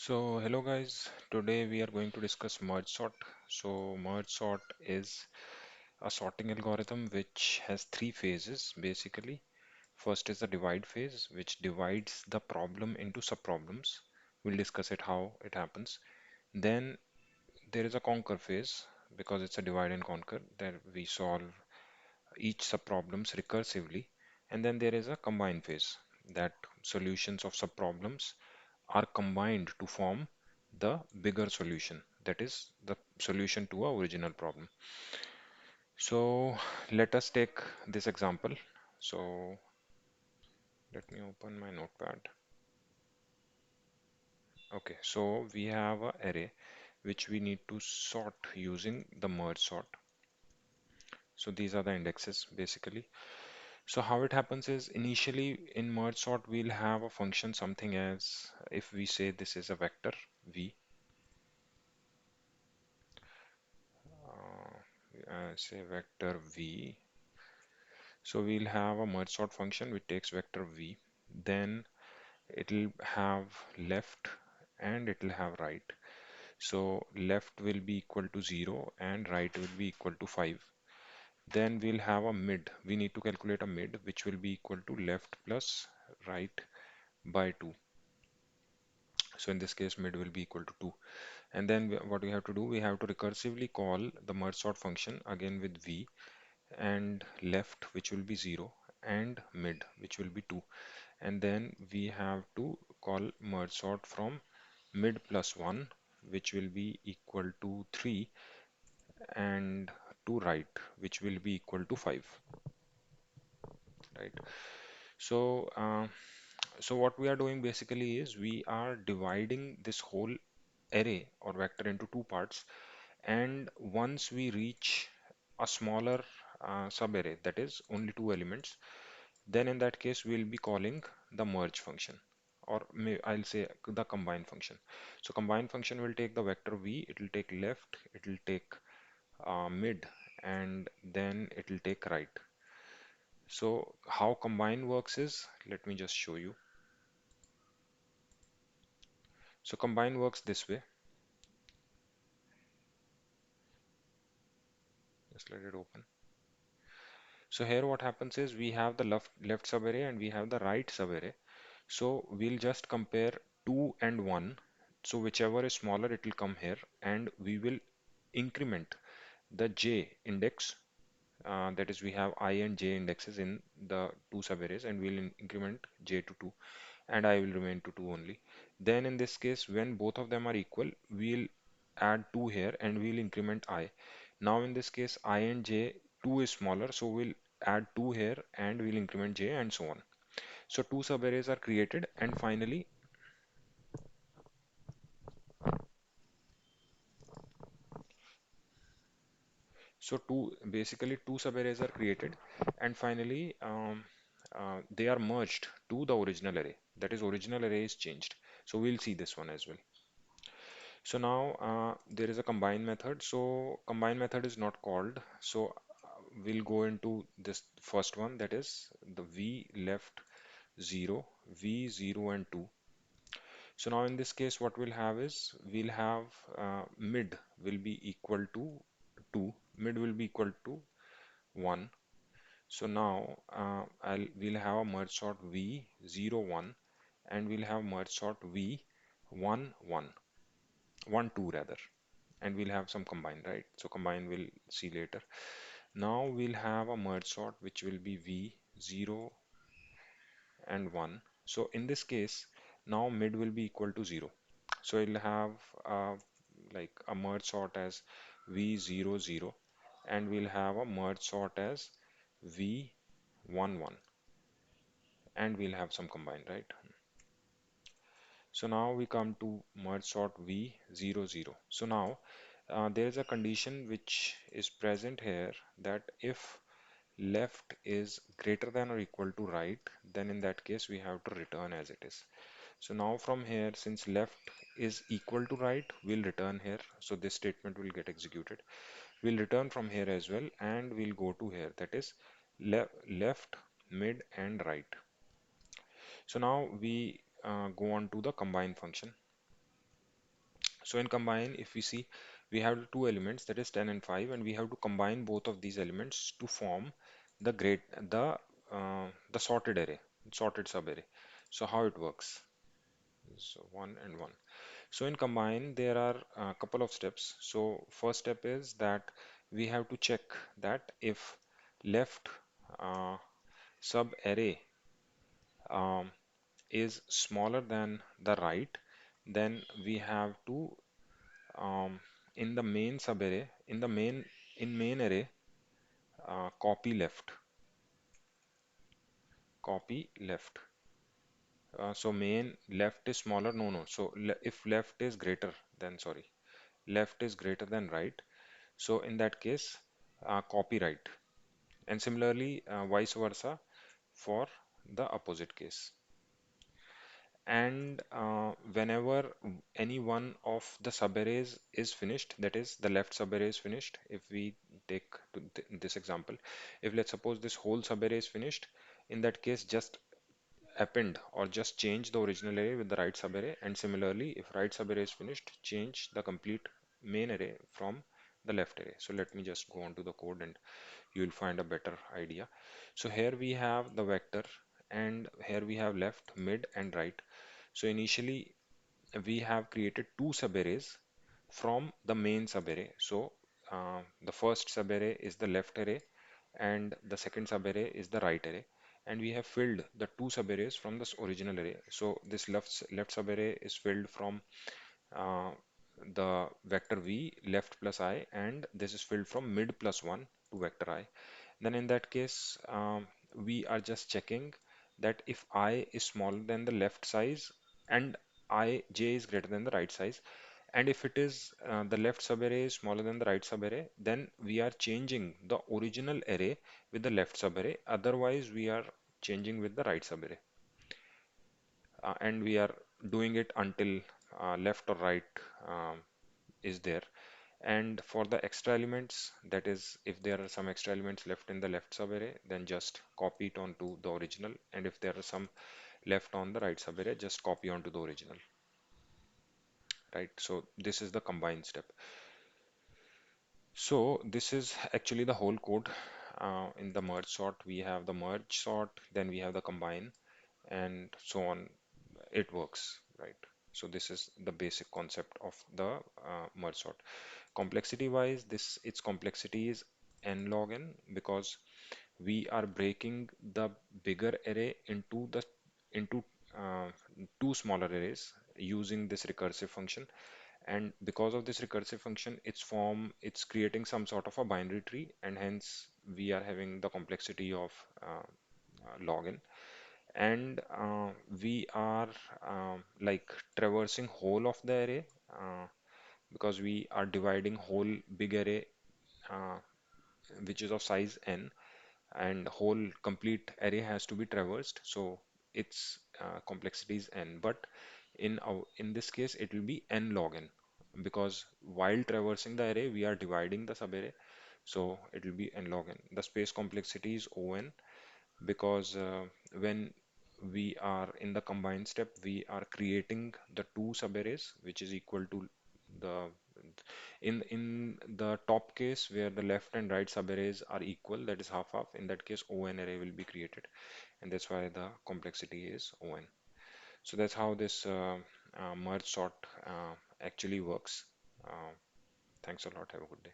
So hello guys, today we are going to discuss merge sort. So merge sort is a sorting algorithm which has three phases basically. First is the divide phase, which divides the problem into subproblems. We'll discuss it how it happens. Then there is a conquer phase because it's a divide and conquer that we solve each subproblems recursively. And then there is a combine phase that solutions of subproblems are combined to form the bigger solution, that is the solution to our original problem. So let us take this example. So let me open my notepad. Okay, so we have a array which we need to sort using the merge sort. So these are the indexes basically. So how it happens is initially in merge sort we'll have a function something as, if we say this is a vector v, say vector v. So we'll have a merge sort function which takes vector v, then it'll have left and it'll have right. So left will be equal to 0 and right will be equal to 5. Then we'll have a mid. We need to calculate a mid which will be equal to left plus right by 2. So in this case mid will be equal to 2. And then what we have to do, we have to recursively call the merge sort function again with v, and left which will be 0 and mid which will be 2, and then we have to call merge sort from mid plus 1 which will be equal to 3 and to right which will be equal to 5, right? So what we are doing basically is we are dividing this whole array or vector into two parts, and once we reach a smaller subarray, that is only two elements, then in that case we'll be calling the merge function, or I'll say the combine function. So combine function will take the vector v, it will take left, it will take mid, and then it will take right. So how combine works is, let me just show you. So combine works this way. Just let it open. So here what happens is we have the left subarray and we have the right subarray. So we'll just compare 2 and 1. So whichever is smaller, it will come here, and we will increment the j index. That is, we have I and j indexes in the two subarrays, and we'll increment j to 2, and I will remain to 2 only. Then in this case, when both of them are equal, we'll add 2 here and we'll increment I. Now in this case, I and j, 2 is smaller, so we'll add 2 here and we'll increment j, and so on. So two subarrays are created, and finally, so basically two subarrays are created, and finally they are merged to the original array. That is, original array is changed. So we'll see this one as well. So now there is a combine method. So combine method is not called. So we'll go into this first one, that is the v left 0, v 0 and 2. So now in this case what we'll have is we'll have mid will be equal to 2, mid will be equal to 1. So now we'll have a merge sort v 0 1, and we'll have merge sort v 1 1, 1 2 rather, and we'll have some combine, right? So combine we'll see later. Now we'll have a merge sort which will be v 0 and 1. So in this case, now mid will be equal to 0. So it'll have uh, like a merge sort as v 0 0, and we'll have a merge sort as v 1 1, and we'll have some combine, right? So now we come to merge sort v 0 0. So now there is a condition which is present here, that if left is greater than or equal to right, then in that case we have to return as it is. So now from here, since left is equal to right, we'll return here. So this statement will get executed. We'll return from here as well, and we'll go to here, that is left, mid, and right. So now we go on to the combine function. So in combine, if we see, we have two elements, that is 10 and 5, and we have to combine both of these elements to form the great the sorted array, sorted subarray. So how it works? So 1 and 1. So in combine, there are a couple of steps. So first step is that we have to check that if left uh, sub array um, is smaller than the right, then we have to um, in the main subarray, in main array, copy left, copy left. So main left is smaller. No, no. So if left is greater than, sorry, left is greater than right. So in that case, copy right. And similarly, vice versa for the opposite case. And whenever any one of the subarrays is finished, that is the left subarray is finished, if we take this example, if let's suppose this whole subarray is finished, in that case just append or just change the original array with the right subarray, and similarly if right subarray is finished, change the complete main array from the left array. So let me just go on to the code and you will find a better idea. So here we have the vector, and here we have left, mid and right. So initially we have created two subarrays from the main subarray. So the first subarray is the left array and the second subarray is the right array. And we have filled the two subarrays from this original array. So this left subarray is filled from uh, the vector v left plus I, and this is filled from mid plus 1 to vector I. Then in that case, we are just checking that if I is smaller than the left size and j is greater than the right size, and if it is the left subarray is smaller than the right subarray, then we are changing the original array with the left subarray. Otherwise, we are changing with the right subarray, and we are doing it until left or right is there. And for the extra elements, that is, if there are some extra elements left in the left subarray, then just copy it onto the original. And if there are some left on the right subarray, just copy onto the original, right? So this is the combine step. So this is actually the whole code. In the merge sort, we have the merge sort, then we have the combine, and so on. It works, right? So this is the basic concept of the merge sort. Complexity wise, this its complexity is n log n, because we are breaking the bigger array into uh, two smaller arrays using this recursive function. And because of this recursive function, it's creating some sort of a binary tree, and hence we are having the complexity of log n. And we are like traversing whole of the array, because we are dividing whole big array, uh, which is of size n, and whole complete array has to be traversed, so its complexity is n. But in this case it will be n log n, because while traversing the array we are dividing the subarray, so it will be n log n. The space complexity is on, because when we are in the combined step, we are creating the two subarrays which is equal to the, in the top case where the left and right subarrays are equal, that is half half, in that case on array will be created, and that's why the complexity is on. So that's how this merge sort actually works. uh, Thanks a lot, have a good day.